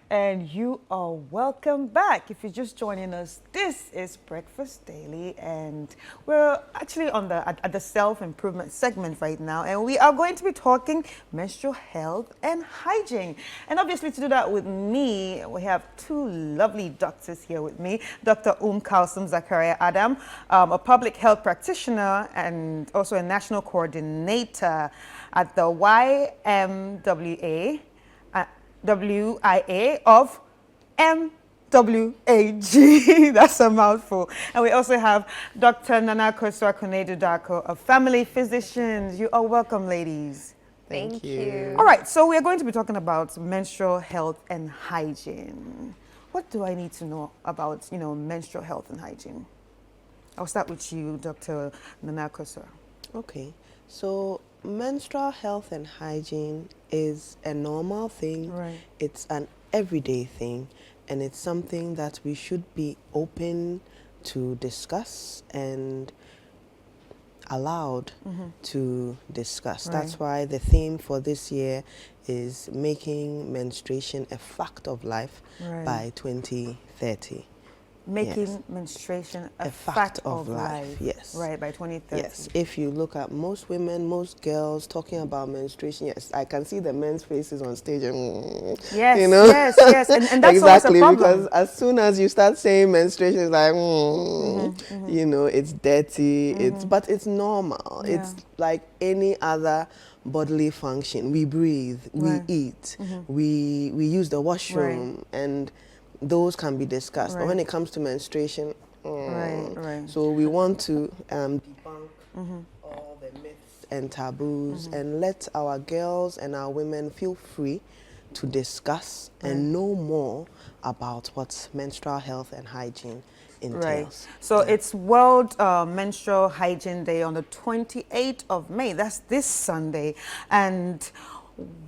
And you are welcome back. If you're just joining us, this is Breakfast Daily, and we're actually on at the self-improvement segment right now, and we are going to be talking menstrual health and hygiene. And obviously, to do that with me, we have two lovely doctors here with me: Dr. Kalsum Zakaria Adam, a public health practitioner and also a national coordinator at the YMWA. WIA of MWAG. That's a mouthful. And we also have Dr. Nana Kosua Konedu Darko, a family physician. You are welcome, ladies. Thank you. All right, so we are going to be talking about menstrual health and hygiene. What do I need to know about, menstrual health and hygiene? I'll start with you, Dr. Nana Kosua. Okay, so menstrual health and hygiene is a normal thing. Right. It's an everyday thing, and it's something that we should be open to discuss and allowed to discuss. Right. That's why the theme for this year is making menstruation a fact of life by 2030. Making menstruation a fact of life. Yes. Right, by 2030. Yes. If you look at most women, most girls talking about menstruation, yes, I can see the men's faces on stage. Yes, yes. And that's exactly, always a problem. because as soon as you start saying menstruation, it's like, it's dirty, but it's normal. Yeah. It's like any other bodily function. We breathe, we eat, we use the washroom, and those can be discussed. But when it comes to menstruation, so we want to debunk all the myths and taboos and let our girls and our women feel free to discuss and know more about what menstrual health and hygiene entails. Right. So it's World Menstrual Hygiene Day on the 28th of May. That's this Sunday. And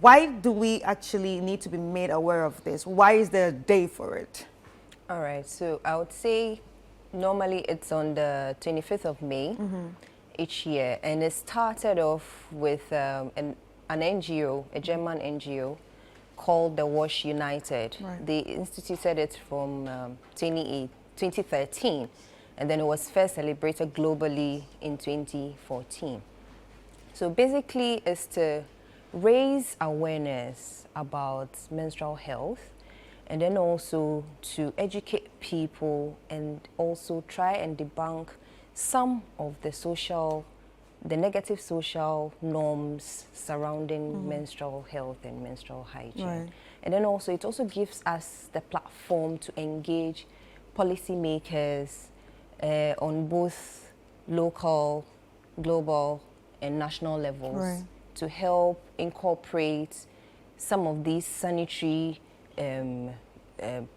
why do we actually need to be made aware of this? Why is there a day for it? All right, so I would say normally it's on the 25th of May each year, and it started off with an NGO, a German NGO, called the Wash United. Right. They instituted it from 2013, and then it was first celebrated globally in 2014. So basically it's to raise awareness about menstrual health, and then also to educate people and also try and debunk some of the negative social norms surrounding menstrual health and menstrual hygiene. Right. And then also it also gives us the platform to engage policymakers on both local, global, and national levels. Right. To help incorporate some of these sanitary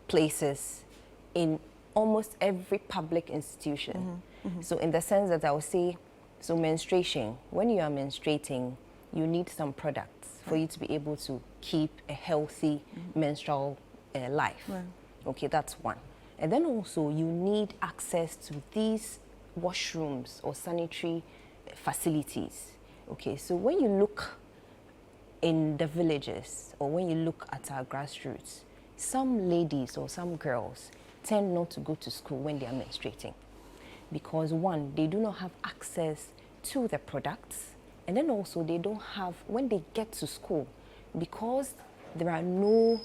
places in almost every public institution. So in the sense that I would say, so menstruation, when you are menstruating, you need some products for you to be able to keep a healthy menstrual life. Right. Okay, that's one. And then also you need access to these washrooms or sanitary facilities. Okay, so when you look in the villages or when you look at our grassroots, some ladies or some girls tend not to go to school when they are menstruating because one, they do not have access to the products, and then also they don't have, when they get to school, because there are no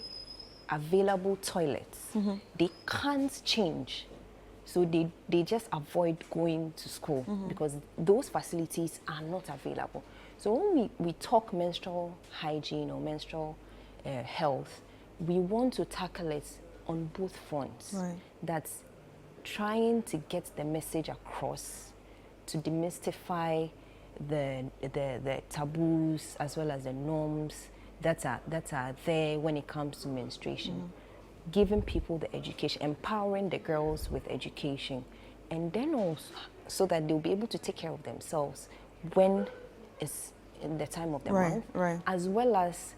available toilets, they can't change. So they just avoid going to school because those facilities are not available. So when we talk menstrual hygiene or menstrual health, we want to tackle it on both fronts. Right. That's trying to get the message across to demystify the taboos as well as the norms that are there when it comes to menstruation. Giving people the education, empowering the girls with education, and then also so that they'll be able to take care of themselves when it's in the time of the month, as well as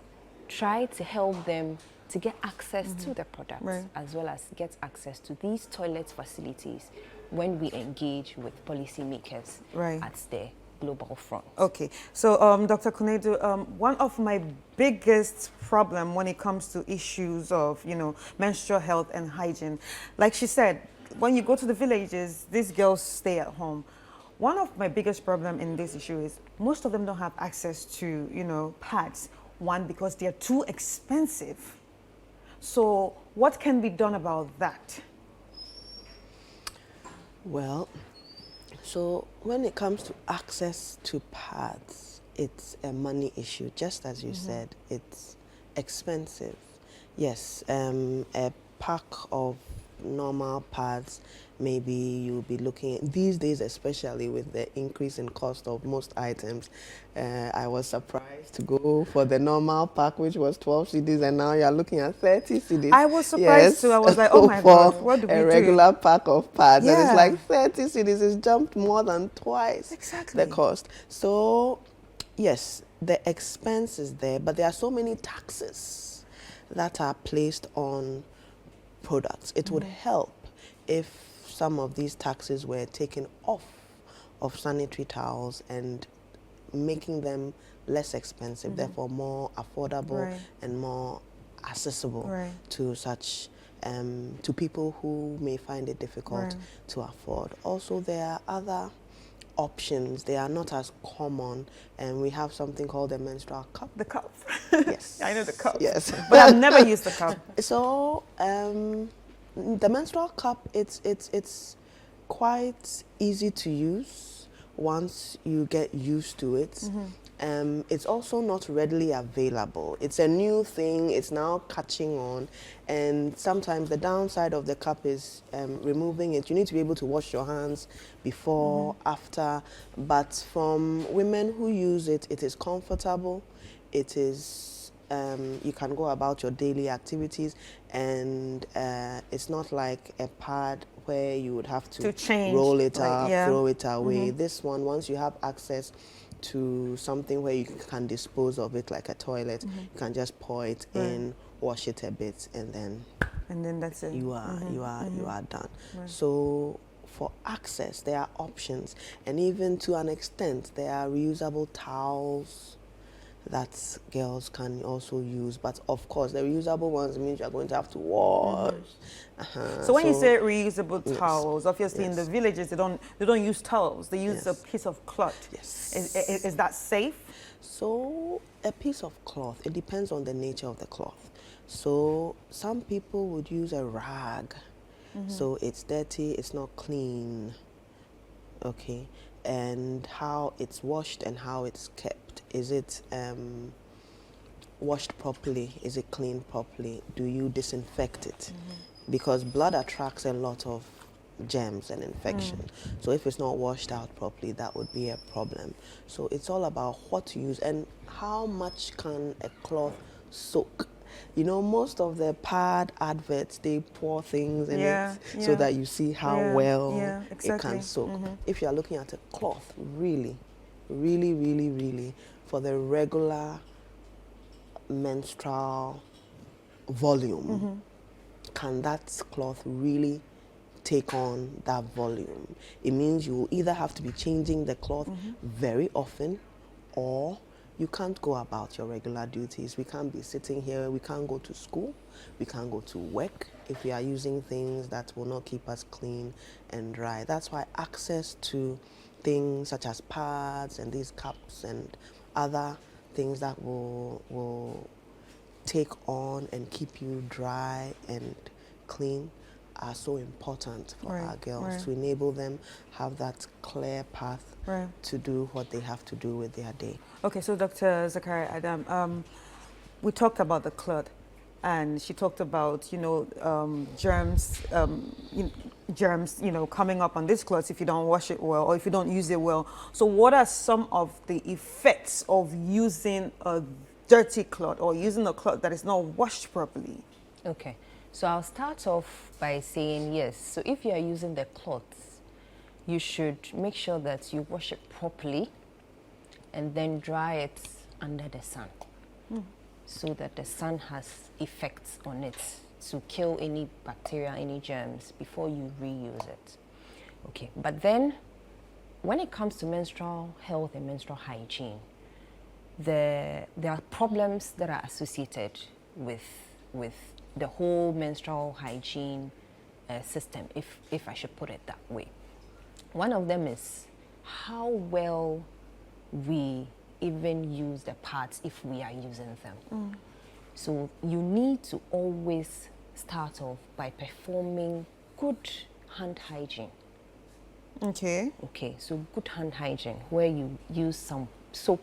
try to help them to get access to the products, as well as get access to these toilet facilities when we engage with policymakers at global front. Okay, so Dr. Kunedu, one of my biggest problem when it comes to issues of, menstrual health and hygiene, like she said, when you go to the villages, these girls stay at home. One of my biggest problem in this issue is most of them don't have access to, pads. One, because they're too expensive. So what can be done about that? Well, so when it comes to access to pads, it's a money issue. Just as you said, it's expensive. Yes, a pack of normal pads, maybe you'll be looking at, these days especially with the increase in cost of most items, I was surprised to go for the normal pack, which was 12 cedis, and now you're looking at 30 cedis. I was surprised too. I was like, oh my for God, what do we do? a regular pack of pads, and it's Yeah. like 30 cedis. It's jumped more than twice Exactly. the cost. So yes, the expense is there, but there are so many taxes that are placed on products. It would help if some of these taxes were taken off of sanitary towels and making them less expensive, therefore more affordable Right. and more accessible Right. to such to people who may find it difficult Right. to afford. Also, there are other options. They are not as common, and we have something called the menstrual cup. The cup. Yes. I know the cup. Yes. But I've never used the cup. So the menstrual cup, it's quite easy to use once you get used to it. It's also not readily available. It's a new thing. It's now catching on, and sometimes the downside of the cup is removing it. You need to be able to wash your hands before, after. But from women who use it, it is comfortable. It is you can go about your daily activities, and it's not like a pad where you would have to change, roll it like, up, yeah. throw it away. This one, once you have access to something where you can dispose of it like a toilet, you can just pour it in, wash it a bit, and then That's it. you are done. Right. So for access, there are options, and even to an extent, there are reusable towels that girls can also use. But of course, the reusable ones means you're going to have to wash. So when you say reusable yes. towels, obviously in the Yes. villages they don't use towels. They use a Yes. piece of cloth. Yes. Is that safe? So a piece of cloth, it depends on the nature of the cloth. So some people would use a rag. So it's dirty, it's not clean. Okay. And how it's washed and how it's kept. Is it washed properly? Is it cleaned properly? Do you disinfect it? Because blood attracts a lot of germs and infection. So if it's not washed out properly, that would be a problem. So it's all about what to use and how much can a cloth soak. You know, most of the pad adverts, they pour things in it so that you see how well it can soak. If you are looking at a cloth, really, really, really, really, for the regular menstrual volume, can that cloth really take on that volume? It means you will either have to be changing the cloth very often, or you can't go about your regular duties. We can't be sitting here, we can't go to school, we can't go to work if we are using things that will not keep us clean and dry. That's why access to things such as pads and these cups and other things that will take on and keep you dry and clean are so important for our girls, to enable them have that clear path to do what they have to do with their day. Okay, so Dr. Zakaria Adam, we talked about the cloth, and she talked about germs, germs coming up on this cloth if you don't wash it well or if you don't use it well. So what are some of the effects of using a dirty cloth or using a cloth that is not washed properly? Okay, so I'll start off by saying yes. So if you are using the cloths, you should make sure that you wash it properly and then dry it under the sun so that the sun has effects on it to kill any bacteria, any germs before you reuse it. Okay, but then when it comes to menstrual health and menstrual hygiene, there are problems that are associated with the whole menstrual hygiene system, if I should put it that way. One of them is how well we even use the pads if we are using them. So you need to always start off by performing good hand hygiene. Okay. Okay, so good hand hygiene, where you use some soap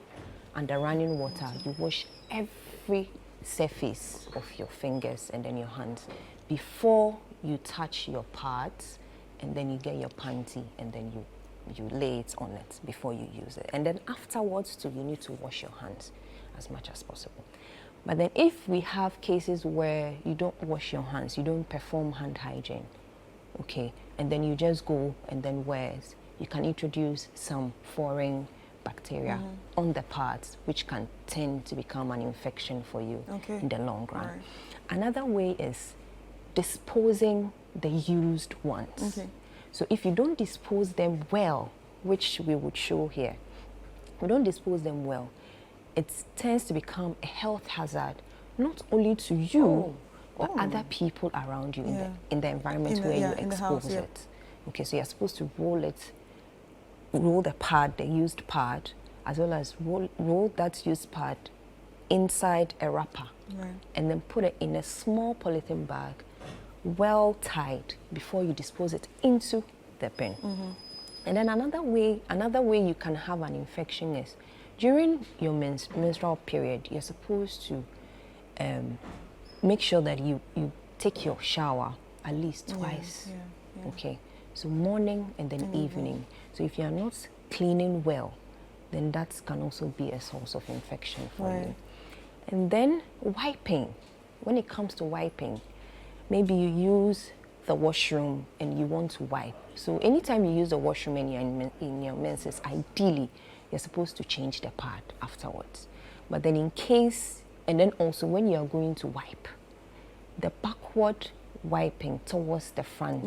under running water. You wash every surface of your fingers and then your hands before you touch your pads, and then you get your panty and then you lay it on it before you use it. And then afterwards too, you need to wash your hands as much as possible. But then if we have cases where you don't wash your hands, you don't perform hand hygiene, okay, and then you just go and then wears, you can introduce some foreign bacteria on the pads, which can tend to become an infection for you in the long run. Right. Another way is disposing the used ones. Okay. So if you don't dispose them well, which we would show here, if you don't dispose them well, it tends to become a health hazard, not only to you, but other people around you in the environment where you expose it. Okay, so you're supposed to roll the pad, the used pad, as well as roll that used pad inside a wrapper, and then put it in a small polythene bag, well tied, before you dispose it into the bin. And then another way you can have an infection is during your menstrual period. You're supposed to make sure that you take your shower at least twice. Okay, so morning and then evening. So if you're not cleaning well, then that can also be a source of infection for you. And then wiping. When it comes to wiping, maybe you use the washroom and you want to wipe. So anytime you use the washroom and you're in your menses, ideally you're supposed to change the pad afterwards. But then in case, and then also when you're going to wipe, the backward wiping towards the front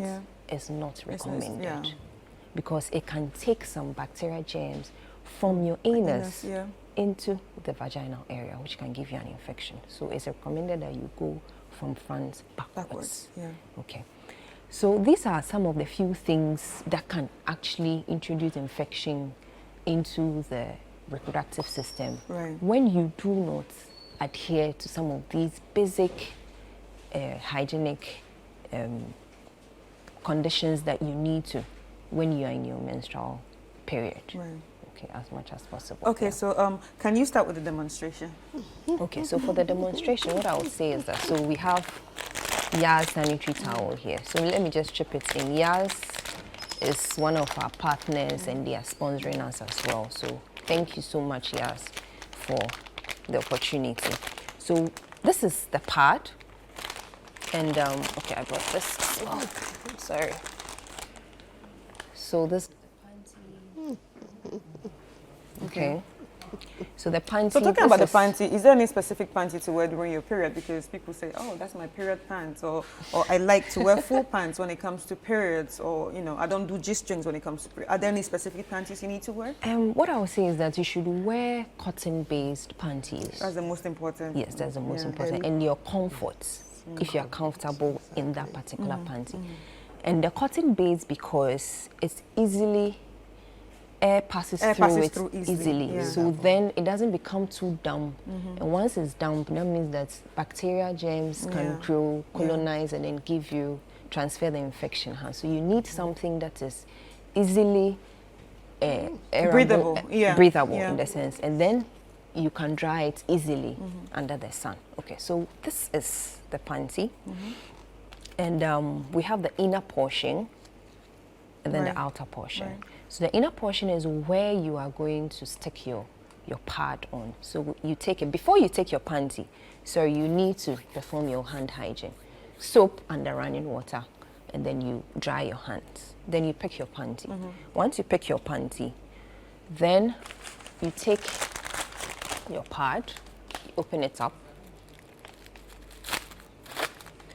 is not recommended, because it can take some bacterial germs from your anus into the vaginal area, which can give you an infection. So it's recommended that you go from front backwards. Okay. So these are some of the few things that can actually introduce infection into the reproductive system when you do not adhere to some of these basic hygienic conditions that you need to when you are in your menstrual period. Okay, as much as possible. Okay, so can you start with the demonstration? Okay, so for the demonstration, what I would say is that, so we have Yaz sanitary towel here. So let me just chip it in. Yaz is one of our partners and they are sponsoring us as well. So thank you so much, Yaz, for the opportunity. So this is the pad. And okay, I brought this as well. Sorry. So this. Okay. So the panty. So talking about the panty, is there any specific panty to wear during your period? Because people say, oh, that's my period pants, or I like to wear full pants when it comes to periods, or you know, I don't do G-strings when it comes to periods. Are there any specific panties you need to wear? What I would say is that you should wear cotton-based panties. That's the most important. Yes, that's the most important, and your comforts, if you are comfortable in that particular panty. And the cotton-based, because it's easily air passes through it easily. So then it doesn't become too damp. And once it's damp, that means that bacteria, germs can grow, colonize, and then transfer the infection. So you need something that is easily breathable, in the sense. And then you can dry it easily under the sun. Okay, so this is the panty. And we have the inner portion and then the outer portion. So the inner portion is where you are going to stick your pad on. So you take it, before you take your panty, so you need to perform your hand hygiene. Soap under running water, and then you dry your hands. Then you pick your panty. Once you pick your panty, then you take your pad, you open it up.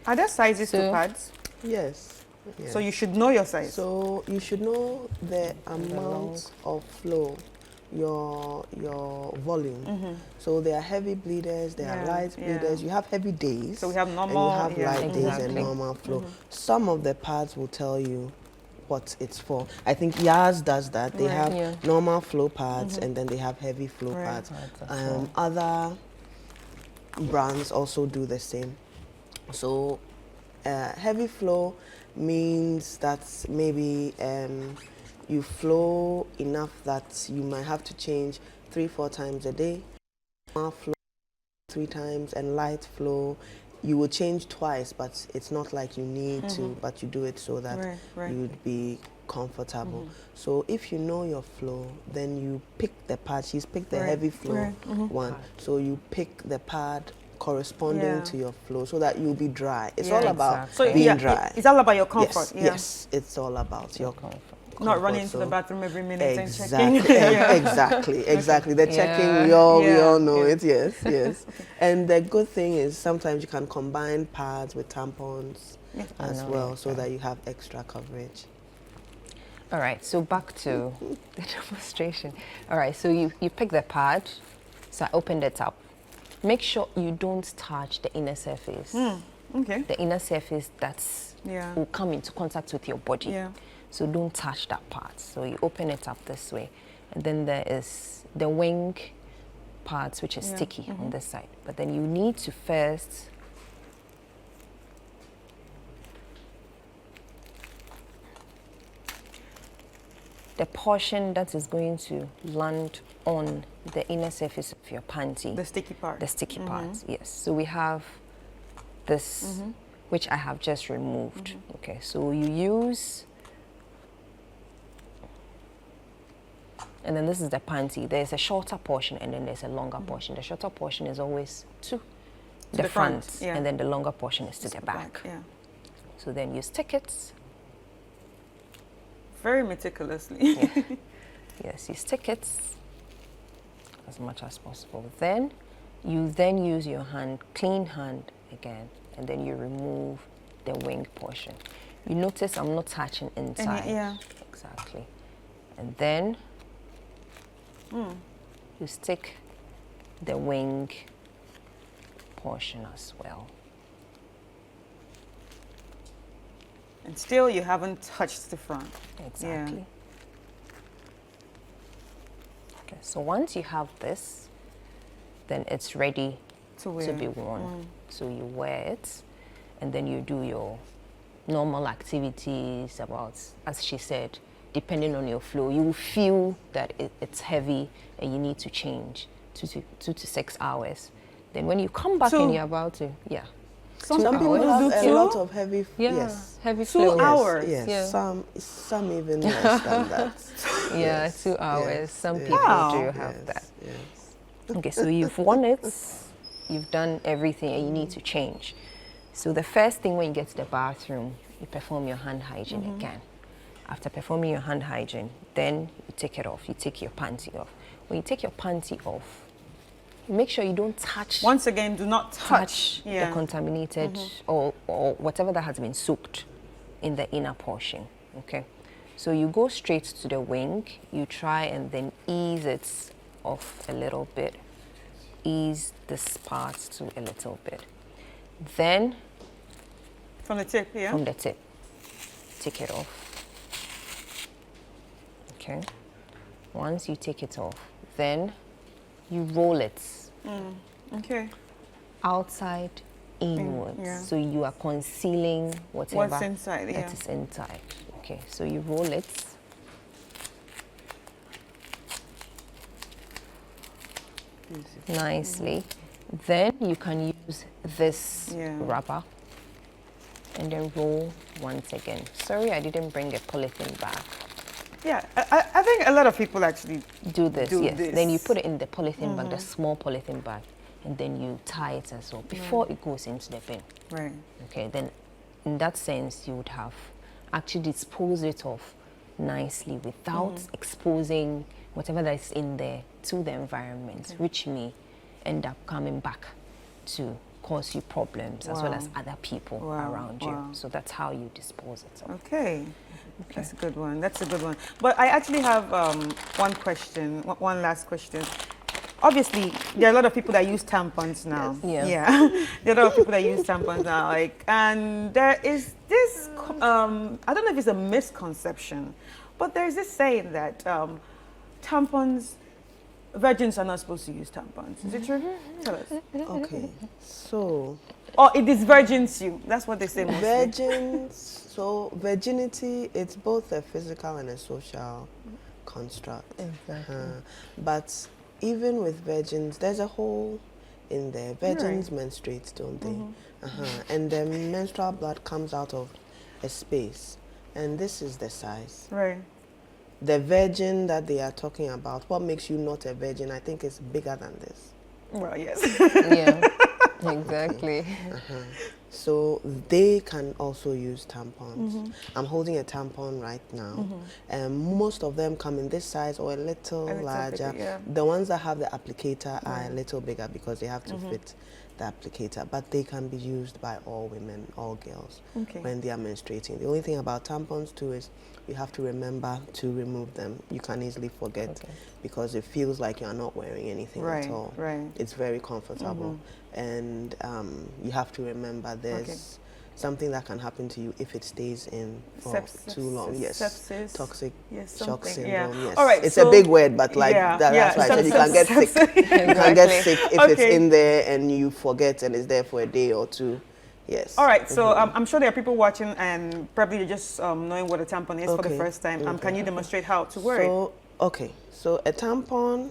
Are there sizes to pads? Yes. Yes. So you should know your size. So you should know the amount of flow, your volume. So there are heavy bleeders, there are light bleeders. You have heavy days. So we have normal, and you have light days and Exactly. normal flow. Some of the pads will tell you what it's for. I think Yaz does that. They have normal flow pads and then they have heavy flow pads. Other brands also do the same. So heavy flow means that maybe you flow enough that you might have to change 3-4 times a day. Normal flow 3 times, and light flow you will change twice, but it's not like you need to, but you do it so that you would be comfortable. So if you know your flow, then you pick the pad. She's picked the heavy flow one. So you pick the pad corresponding to your flow so that you'll be dry. It's all about being dry. It's all about your comfort. Yes, it's all about your comfort. Not running into the bathroom every minute and Exactly, checking. exactly. The checking, we all know it. Yes. And the good thing is sometimes you can combine pads with tampons as well, so that you have extra coverage. All right, so back to the demonstration. All right, so you pick the pad. So I opened it up. Make sure you don't touch the inner surface. Okay. The inner surface will come into contact with your body. Yeah. So don't touch that part. So you open it up this way. And then there is the wing parts, which is sticky on this side. But then you need to first the portion that is going to land on the inner surface of your panty. The sticky part. The sticky part, yes. So we have this, which I have just removed. Okay, so you use, and then this is the panty. There's a shorter portion and then there's a longer portion. The shorter portion is always to the front, and then the longer portion is to the back. Yeah. So then you stick it. Very meticulously. Yes, you stick it as much as possible. Then you use your hand, clean hand again, and then you remove the wing portion. You notice I'm not touching inside. Exactly. And then you stick the wing portion as well. And still you haven't touched the front. Exactly. Okay, so once you have this, then it's ready to be worn. So you wear it, and then you do your normal activities about, as she said, depending on your flow. You will feel that it's heavy and you need to change 2 to 6 hours. Then when you come back and you're about to, Some people do have a lot of heavy, heavy 2 flow. hours. Yes, some even less than that. 2 hours. Some people do have that. Yes. Okay, so you've worn it, you've done everything, and you need to change. So the first thing when you get to the bathroom, you perform your hand hygiene again. After performing your hand hygiene, then you take it off. You take your panty off. When you take your panty off, make sure you don't touch. Once again, do not touch the contaminated or whatever that has been soaked in the inner portion. Okay, so you go straight to the wing. You try and then ease it off a little bit. Ease this part to a little bit. Then from the tip, from the tip, take it off. Okay. Once you take it off, then you roll it. Okay. Outside, inwards. So you are concealing whatever what's inside, that is inside. Okay, so you roll it. Nicely. Then you can use this rubber and then roll once again. Sorry, I didn't bring a polythene bag. Yeah, I think a lot of people actually do this. Then you put it in the polythene bag, the small polythene bag, and then you tie it as well before it goes into the bin. Right. Okay, then in that sense, you would have actually disposed it off nicely without exposing whatever that is in there to the environment, which may end up coming back to cause you problems as well as other people around you. So that's how you dispose it. Okay. That's a good one. That's a good one. But I actually have one question, one last question. Obviously, there are a lot of people that use tampons now. Yes. Yeah. There are a lot of people that use tampons now. And there is this, I don't know if it's a misconception, but there's this saying that tampons, virgins are not supposed to use tampons. Is it true? Tell us. Okay, so Or it is virgins you. That's what they say mostly. virgins, so virginity, it's both a physical and a social construct. Exactly. But even with virgins, there's a hole in there. Virgins menstruate, don't they? And the menstrual blood comes out of a space, and this is the size. Right. The virgin that they are talking about, what makes you not a virgin, I think is bigger than this. Well, yes. Yeah, exactly. So they can also use tampons. I'm holding a tampon right now. Most of them come in this size or a little larger. bigger, yeah. The ones that have the applicator are a little bigger because they have to fit the applicator, but they can be used by all women, all girls, when they are menstruating. The only thing about tampons too is you have to remember to remove them. You can easily forget because it feels like you are not wearing anything at all. Right. It's very comfortable. And you have to remember there's something that can happen to you if it stays in for too long. Yes. Sepsis. Toxic shock something, syndrome. Yes. All right, it's so a big word, but like that's why I said you can get sick. You can get sick if it's in there and you forget and it's there for a day or two. Yes. All right, so I'm sure there are people watching and probably you're just knowing what a tampon is for the first time. Can you demonstrate how to wear it? Okay, so a tampon.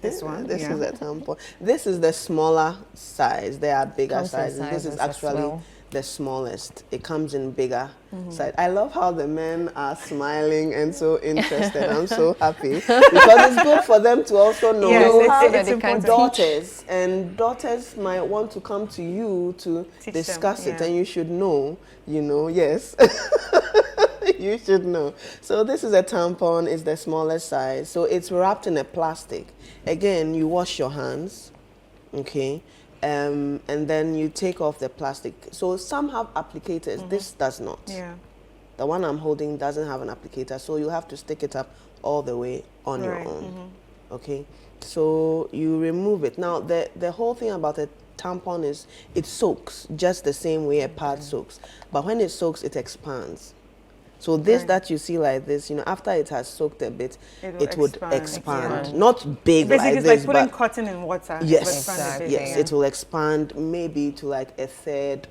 This one. This is a tampon. This is the smaller size. There are bigger sizes. This is actually the smallest. It comes in bigger size. I love how the men are smiling and so interested. I'm so happy because it's good for them to also know it's important. Daughters, and daughters might want to come to you to discuss it, and you should know. You know, yes. You should know. So this is a tampon. It's the smallest size. So it's wrapped in a plastic. Again, you wash your hands, okay, and then you take off the plastic. So some have applicators. This does not. Yeah. The one I'm holding doesn't have an applicator, so you have to stick it up all the way on your own. Okay. So you remove it. Now the whole thing about a tampon is it soaks just the same way a pad soaks, but when it soaks, it expands. So this that you see like this, you know, after it has soaked a bit, it would expand. Not big basically like it's this, like putting but cotton in water. yes, Exactly. yes, it will expand maybe to like a third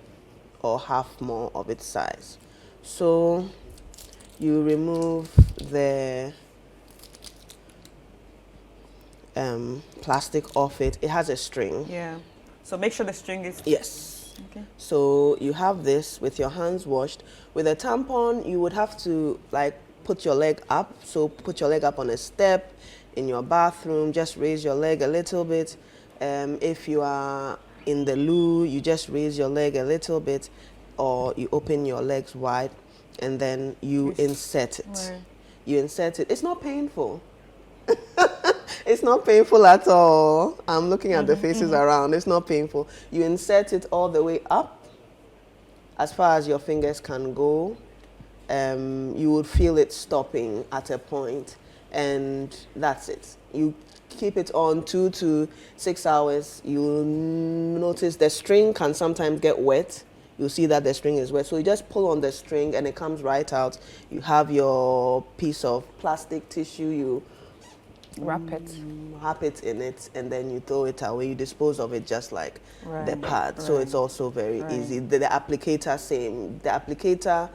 or half more of its size. So you remove the plastic off it. It has a string. Yeah. So make sure the string is... Yes. Okay. So you have this with your hands washed. With a tampon, you would have to like put your leg up. So put your leg up on a step in your bathroom. Just raise your leg a little bit. If you are in the loo, you just raise your leg a little bit, or you open your legs wide, and then you insert it. Right. You insert it. It's not painful. It's not painful at all. I'm looking at the faces around. It's not painful. You insert it all the way up, as far as your fingers can go. You would feel it stopping at a point, and that's it. You keep it on 2 to 6 hours. You'll notice the string can sometimes get wet. You'll see that the string is wet. So you just pull on the string and it comes right out. You have your piece of plastic tissue. You Wrap it. Wrap it in it, and then you throw it away. You dispose of it just like the pad. So it's also very easy. The applicator, same. The applicator,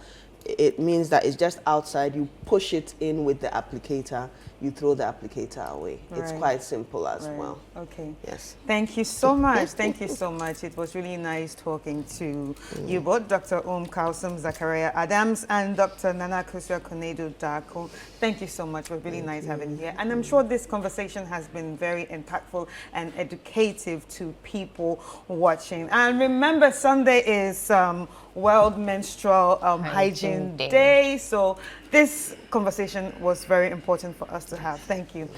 it means that it's just outside. You push it in with the applicator. You throw the applicator away. It's quite simple as well. Okay. Yes. Thank you so much. Thank you so much. It was really nice talking to you both, Dr. Kausum Zachariah Adams and Dr. Nana Kusua Konedu Dako. Thank you so much. It was really nice having you here. And I'm sure this conversation has been very impactful and educative to people watching. And remember, Sunday is World Menstrual Hygiene Day. So this conversation was very important for us to have. Thank you.